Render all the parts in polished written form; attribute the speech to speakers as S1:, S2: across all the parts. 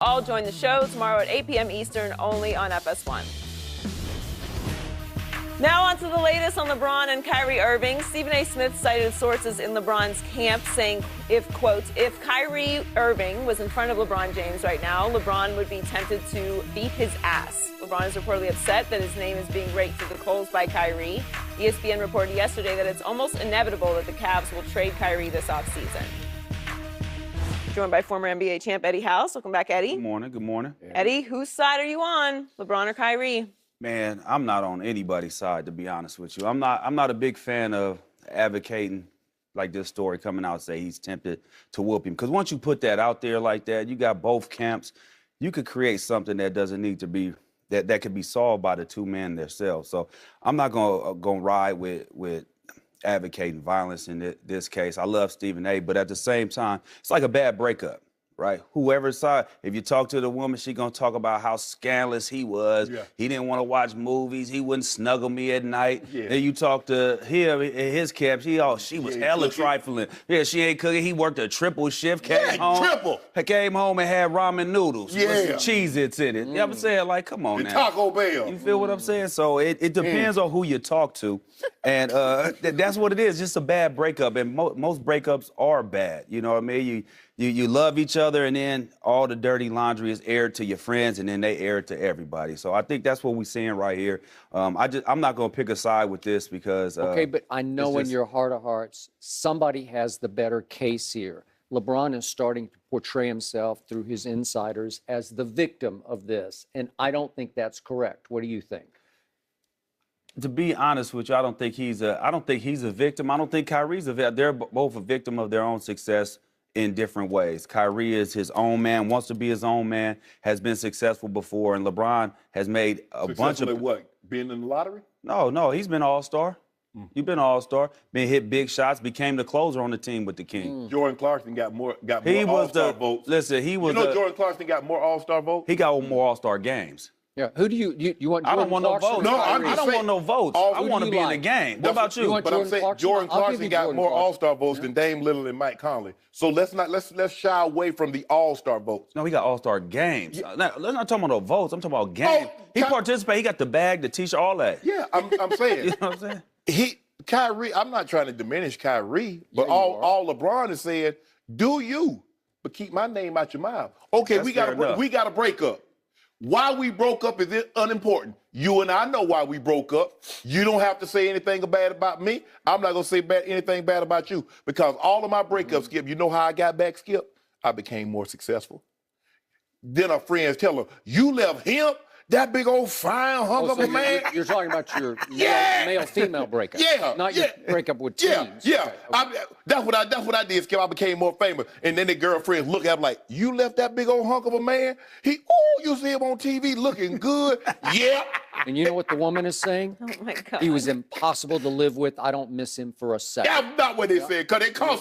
S1: All join the show tomorrow at 8 p.m. Eastern, only on FS1. Now on to the latest on LeBron and Kyrie Irving. Stephen A. Smith cited sources in LeBron's camp saying, quote, if Kyrie Irving was in front of LeBron James right now, LeBron would be tempted to beat his ass. LeBron is reportedly upset that his name is being raked through the coals by Kyrie. ESPN reported yesterday that it's almost inevitable that the Cavs will trade Kyrie this offseason. Joined by former NBA champ Eddie House. Welcome back, Eddie.
S2: Good morning. Good morning.
S1: Eddie, whose side are you on, LeBron or Kyrie?
S2: Man, I'm not on anybody's side, to be honest with you. I'm not a big fan of advocating like this story coming out say he's tempted to whoop him. Because once you put that out there like that, you got both camps. You could create something that doesn't need to be that could be solved by the two men themselves. So I'm not gonna ride with advocating violence in this case. I love Stephen A., but at the same time, it's like a bad breakup. Right? Whoever's side, if you talk to the woman, she gonna talk about how scandalous he was. Yeah. He didn't want to watch movies. He wouldn't snuggle me at night. Yeah. Then you talk to him in his camp, she was hella trifling. Yeah, she ain't cooking. He worked a triple shift, came home and had ramen noodles with some Cheez-Its in it. You know what I'm saying? Like, come on now.
S3: Taco Bell.
S2: You feel what I'm saying? So it depends on who you talk to. And that's what it is, just a bad breakup. And most breakups are bad. You know what I mean? You love each other, and then all the dirty laundry is aired to your friends, and then they air it to everybody. So I think that's what we're seeing right here. I'm not going to pick a side with this because...
S4: okay, but I know in your heart of hearts, somebody has the better case here. LeBron is starting to portray himself through his insiders as the victim of this, and I don't think that's correct. What do you think?
S2: To be honest with you, I don't think he's a victim. I don't think Kyrie's a victim. They're both a victim of their own success in different ways. Kyrie is his own man, wants to be his own man, has been successful before, and LeBron has made a bunch of...
S3: what, being in the lottery?
S2: No, he's been all-star. You've been all-star, been hit big shots, became the closer on the team with the King.
S3: Jordan Clarkson got more all-star votes.
S2: Listen, he was
S3: Jordan Clarkson got more all-star votes?
S2: He got more all-star games.
S4: Yeah, who do you want? Jordan
S2: I don't want no votes.
S3: No,
S2: I don't want no votes. I want to be in the game. What about you?
S3: But I'm saying Jordan Clarkson got more all-star votes than Dame Lillard and Mike Conley. So let's shy away from the all-star votes.
S2: No, he got all-star games. Now, let's not talk about no votes. I'm talking about games. He participated. He got the bag, the T-shirt, all that.
S3: Yeah, I'm saying.
S2: You know what I'm saying?
S3: Kyrie, I'm not trying to diminish Kyrie, but all LeBron is saying, do you, but keep my name out your mouth. Okay, we got a breakup. Why we broke up is unimportant. You and I know why we broke up. You don't have to say anything bad about me. I'm not going to say anything bad about you because all of my breakups, Skip, you know how I got back, Skip? I became more successful. Then our friends tell her, you left him? That big old fine hunk of a man?
S4: You're talking about your male-female breakup.
S3: Yeah.
S4: Not your breakup with teams.
S3: Yeah.
S4: Okay.
S3: That's what I did, Skip. I became more famous. And then the girlfriends look at me like, you left that big old hunk of a man? You see him on TV looking good? Yeah.
S4: And you know what the woman is saying?
S1: Oh, my God.
S4: He was impossible to live with. I don't miss him for a second.
S3: That's not what they said, because they call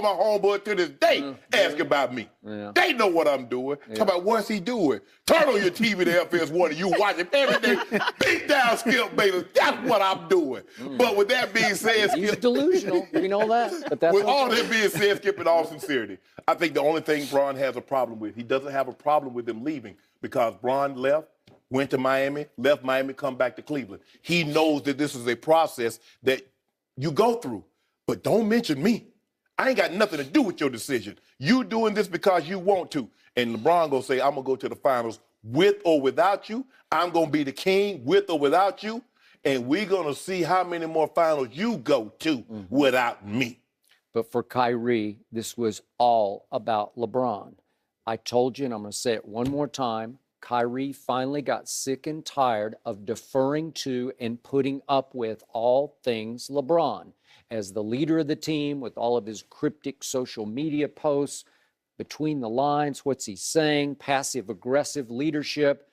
S3: my homeboy to this day asking about me. Yeah. They know what I'm doing. Talk about what's he doing. Turn on your TV to FS1 and you watch him every day. Beat down Skip Bayless. That's what I'm doing. But with that being said,
S4: He's delusional. We know that. But that's
S3: with all that being said, Skip, in all sincerity, I think the only thing Bron has a problem with, he doesn't have a problem with them leaving because Bron left, went to Miami, left Miami, come back to Cleveland. He knows that this is a process that you go through. But don't mention me. I ain't got nothing to do with your decision. You doing this because you want to. And LeBron gonna say, I'm gonna go to the finals with or without you. I'm gonna be the king with or without you. And we're gonna see how many more finals you go to without me.
S4: But for Kyrie, this was all about LeBron. I told you, and I'm gonna say it one more time, Kyrie finally got sick and tired of deferring to and putting up with all things LeBron. As the leader of the team, with all of his cryptic social media posts, between the lines, what's he saying, passive-aggressive leadership,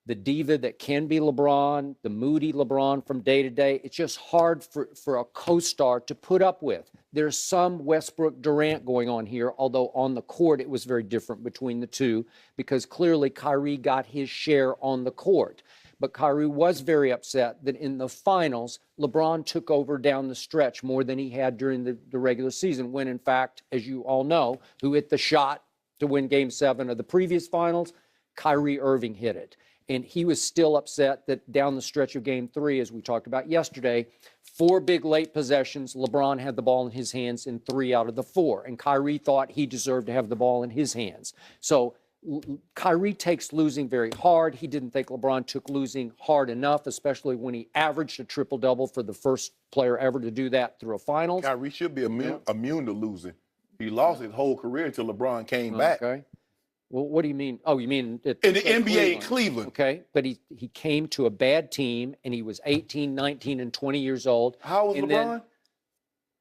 S4: the diva that can be LeBron, the moody LeBron from day to day, it's just hard for a co-star to put up with. There's some Westbrook Durant going on here, although on the court it was very different between the two because clearly Kyrie got his share on the court. But Kyrie was very upset that in the finals, LeBron took over down the stretch more than he had during the regular season when, in fact, as you all know, who hit the shot to win Game 7 of the previous finals. Kyrie Irving hit it. And he was still upset that down the stretch of Game 3, as we talked about yesterday, 4 big late possessions, LeBron had the ball in his hands in 3 out of the 4. And Kyrie thought he deserved to have the ball in his hands. So Kyrie takes losing very hard. He didn't think LeBron took losing hard enough, especially when he averaged a triple-double for the first player ever to do that through a finals.
S3: Kyrie should be immune to losing. He lost his whole career until LeBron came back.
S4: Okay. Well, what do you mean? Oh, you mean
S3: in the NBA in Cleveland.
S4: Okay, but he came to a bad team, and he was 18, 19, and 20 years old.
S3: How old was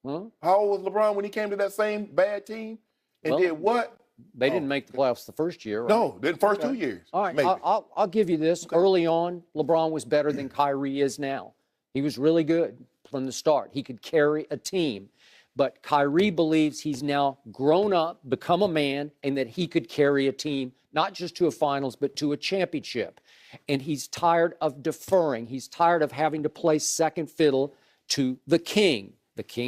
S3: LeBron? How old was LeBron when he came to that same bad team and did what?
S4: They didn't make the playoffs the first year, right?
S3: No, the first 2 years.
S4: All right,
S3: maybe.
S4: I'll give you this. Okay. Early on, LeBron was better than Kyrie is now. He was really good from the start. He could carry a team. But Kyrie believes he's now grown up, become a man, and that he could carry a team, not just to a finals, but to a championship. And he's tired of deferring. He's tired of having to play second fiddle to the king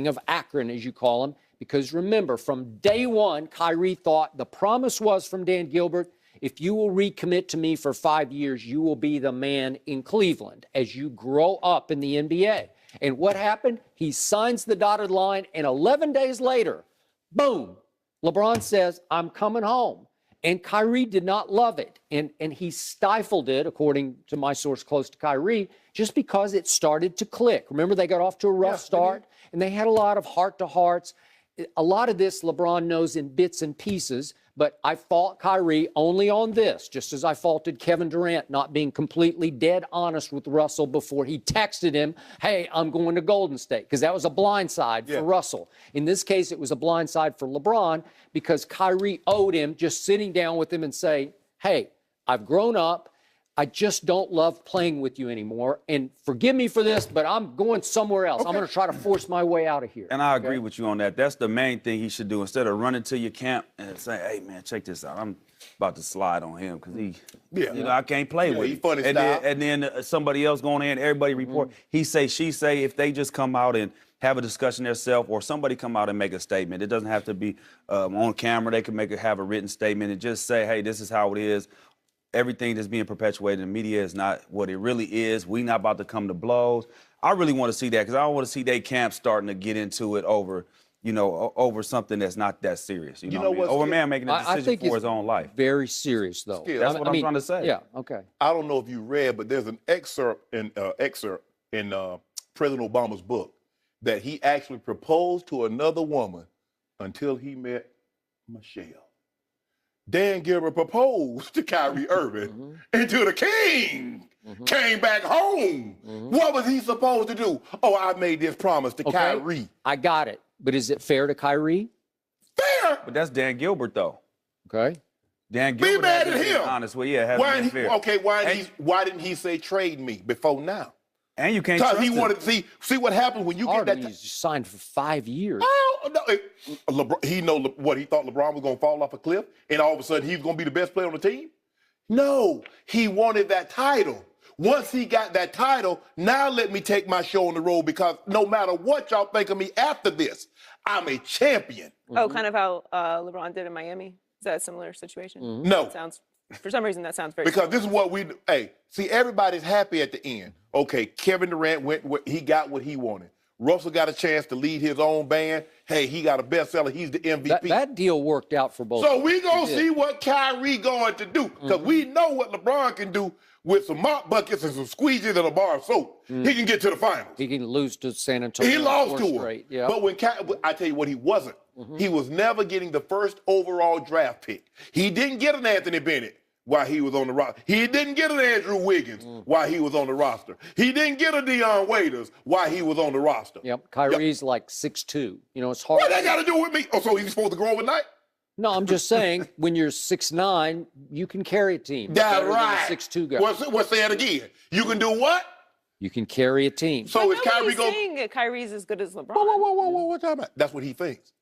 S4: of Akron, as you call him. Because remember, from day one, Kyrie thought the promise was from Dan Gilbert, if you will recommit to me for 5 years, you will be the man in Cleveland as you grow up in the NBA. And what happened? He signs the dotted line, and 11 days later, boom, LeBron says, I'm coming home. And Kyrie did not love it. And he stifled it, according to my source close to Kyrie, just because it started to click. Remember, they got off to a rough start, and they had a lot of heart-to-hearts. A lot of this LeBron knows in bits and pieces, but I fault Kyrie only on this, just as I faulted Kevin Durant not being completely dead honest with Russell before he texted him, hey, I'm going to Golden State, because that was a blindside for Russell. In this case, it was a blindside for LeBron because Kyrie owed him just sitting down with him and say, hey, I've grown up. I just don't love playing with you anymore. And forgive me for this, but I'm going somewhere else. I'm going to try to force my way out of here.
S2: And I agree with you on that. That's the main thing he should do. Instead of running to your camp and saying, hey, man, check this out. I'm about to slide on him because you know, I can't play with him.
S3: Funny
S2: and then somebody else going in, everybody report. He say, she say, if they just come out and have a discussion themselves or somebody come out and make a statement. It doesn't have to be on camera. They can have a written statement and just say, hey, this is how it is. Everything that's being perpetuated in the media is not what it really is. We not about to come to blows. I really want to see that because I don't want to see they camp starting to get into it over, you know, over something that's not that serious. You know what I mean? Over a man making a decision for his own life.
S4: Very serious, though.
S2: That's what I'm trying to say.
S4: Yeah, okay.
S3: I don't know if you read, but there's an excerpt in President Obama's book that he actually proposed to another woman until he met Michelle. Dan Gilbert proposed to Kyrie Irving until the king came back home. What was he supposed to do? Oh, I made this promise to Kyrie.
S4: I got it. But is it fair to Kyrie?
S3: Fair.
S2: But that's Dan Gilbert, though.
S4: Okay.
S2: Dan Gilbert.
S3: Be mad at him.
S2: Honest, well, yeah, hasn't been fair.
S3: Okay, why didn't he say trade me before now?
S2: And you can't trust
S3: he wanted to see what happens when you get that.
S4: He's signed for 5 years.
S3: Oh, no. He know what he thought LeBron was going to fall off a cliff, and all of a sudden he's going to be the best player on the team? No, he wanted that title. Once he got that title, now let me take my show on the road because no matter what y'all think of me after this, I'm a champion.
S1: Oh, kind of how LeBron did in Miami? Is that a similar situation?
S3: No.
S1: For some reason, that sounds very
S3: because this is what we do. Hey, see, everybody's happy at the end. Okay, Kevin Durant he got what he wanted. Russell got a chance to lead his own band. Hey, he got a bestseller. He's the MVP.
S4: That deal worked out for both.
S3: So we gonna see what Kyrie going to do because we know what LeBron can do with some mop buckets and some squeegees and a bar of soap. He can get to the finals.
S4: He can lose to San Antonio.
S3: He lost to him.
S4: Yeah.
S3: But when I tell you what he wasn't. He was never getting the first overall draft pick. He didn't get an Anthony Bennett while he was on the roster. He didn't get an Andrew Wiggins while he was on the roster. He didn't get a Deion Waiters while he was on the roster.
S4: Yep. Kyrie's like 6'2". You know, it's hard.
S3: What that got to do with me? Oh, so he's supposed to grow overnight?
S4: No, I'm just saying, when you're 6'9", you can carry a team.
S3: That's right.
S4: 6'2" guy.
S3: What's that again? You can do what?
S4: You can carry a team.
S3: So is Kyrie
S1: saying that Kyrie's as good as LeBron.
S3: Whoa, what talking about? That's what he thinks.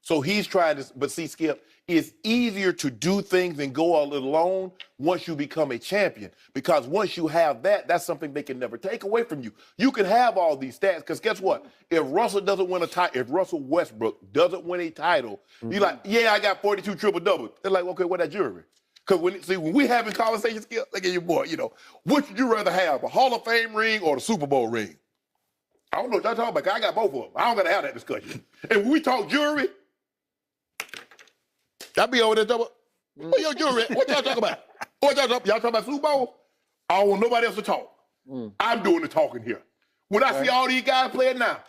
S3: So he's trying to, but see, Skip, it's easier to do things and go all alone once you become a champion. Because once you have that, that's something they can never take away from you. You can have all these stats, because guess what? If Russell doesn't win a title, if Russell Westbrook doesn't win a title, you're like, yeah, I got 42 triple-doubles. They're like, okay, what that jury? Because when we having conversations, Skip, look at your boy, you know, which would you rather have, a Hall of Fame ring or the Super Bowl ring? I don't know what y'all talking about, 'cause I got both of them. I don't got to have that discussion. And when we talk jury, I be over there talking about, what your jury? What y'all talking about? What y'all talking about? Y'all talking about Super Bowl? I don't want nobody else to talk. I'm doing the talking here. When I see all these guys playing now.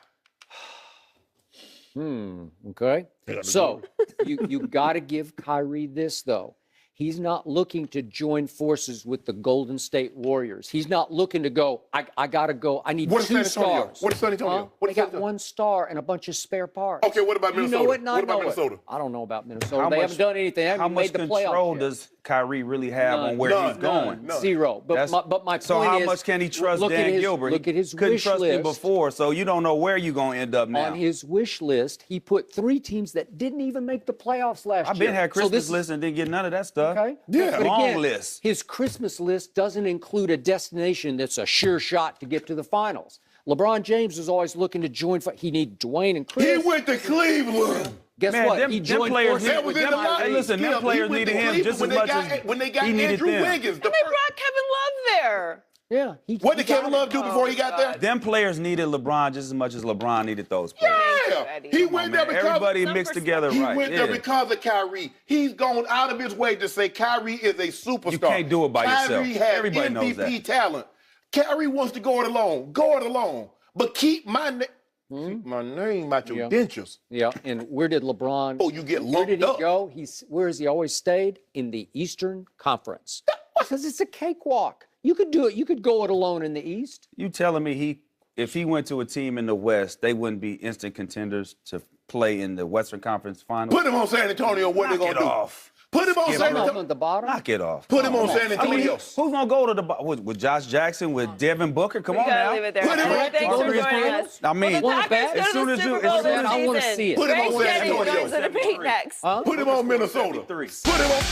S4: Okay. So you got to give Kyrie this, though. He's not looking to join forces with the Golden State Warriors. He's not looking to go, I got to go. I need 2 stars.
S3: What is San Antonio?
S4: They got 1 star and a bunch of spare parts.
S3: Okay, what about Minnesota?
S4: You know it, not
S3: what about
S4: know
S3: Minnesota?
S4: It. I don't know about Minnesota. They haven't done anything. They haven't made the playoffs.
S2: How much control
S4: yet.
S2: does Kyrie really have on where he's going?
S3: None.
S4: 0. But my point is,
S2: so how much can he trust Dan Gilbert?
S4: Look at his
S2: couldn't
S4: wish
S2: trust him
S4: list.
S2: before, so you don't know where you're going to end up now.
S4: On his wish list, he put 3 teams that didn't even make the playoffs last year.
S2: I've been had Christmas
S4: so
S2: list and didn't get none of that stuff.
S4: Okay.
S3: Yeah.
S4: But
S2: Long
S4: again,
S2: list.
S4: His Christmas list doesn't include a destination that's a sure shot to get to the finals. LeBron James is always looking to join. He needs Dwayne and Chris.
S3: He went to Cleveland.
S4: Guess
S2: Man,
S4: what?
S2: them
S4: forces
S2: players
S4: with
S2: them, hey, listen, them players needed him just as much as
S3: when they got
S2: he needed
S3: Andrew
S2: them.
S3: Wiggins.
S1: And they brought Kevin Love there.
S4: Yeah.
S3: What did Kevin Love do before he got there?
S2: Them players needed LeBron just as much as LeBron needed those players.
S3: Yeah, he went there because
S2: everybody mixed together
S3: he
S2: right.
S3: went there because of Kyrie. He's gone out of his way to say Kyrie is a superstar.
S2: You can't do it by yourself.
S3: Kyrie has
S2: Everybody knows
S3: MVP
S2: that.
S3: talent. Kyrie wants to go it alone. Go it alone. But keep my name. Keep my name out your dentures.
S4: Yeah, and where did LeBron?
S3: Oh, you get
S4: Where
S3: lumped
S4: did he
S3: up.
S4: go? Where has he always stayed? In the Eastern Conference. Because it's a cakewalk. You could do it. You could go it alone in the East.
S2: You telling me if he went to a team in the West, they wouldn't be instant contenders to play in the Western Conference Finals?
S3: Put him on San Antonio. What they
S2: Knock
S3: gonna
S2: it
S3: do?
S2: off.
S3: Put him on San
S4: Some of them
S3: Antonio.
S4: at the bottom.
S2: Knock it off.
S3: Put him on San
S2: I mean,
S3: Antonio.
S2: who's gonna go to the with Josh Jackson, with Devin Booker? Come
S1: We
S2: on
S1: gotta
S2: now.
S1: leave it there.
S3: Put him on-
S1: Thanks for
S4: Golden
S1: joining
S4: State
S1: us.
S2: I mean,
S1: Well, the
S4: as
S1: Packers
S2: soon
S1: go to
S2: as
S1: the
S2: you-
S1: Super Bowl
S2: as soon
S1: this
S2: as
S4: I wanna
S1: season.
S4: see it.
S3: Put him on
S1: Greg
S3: San
S1: Jennings
S3: Antonio.
S1: joins the debate next.
S3: Put him on Minnesota.
S2: Three.
S3: Put him on.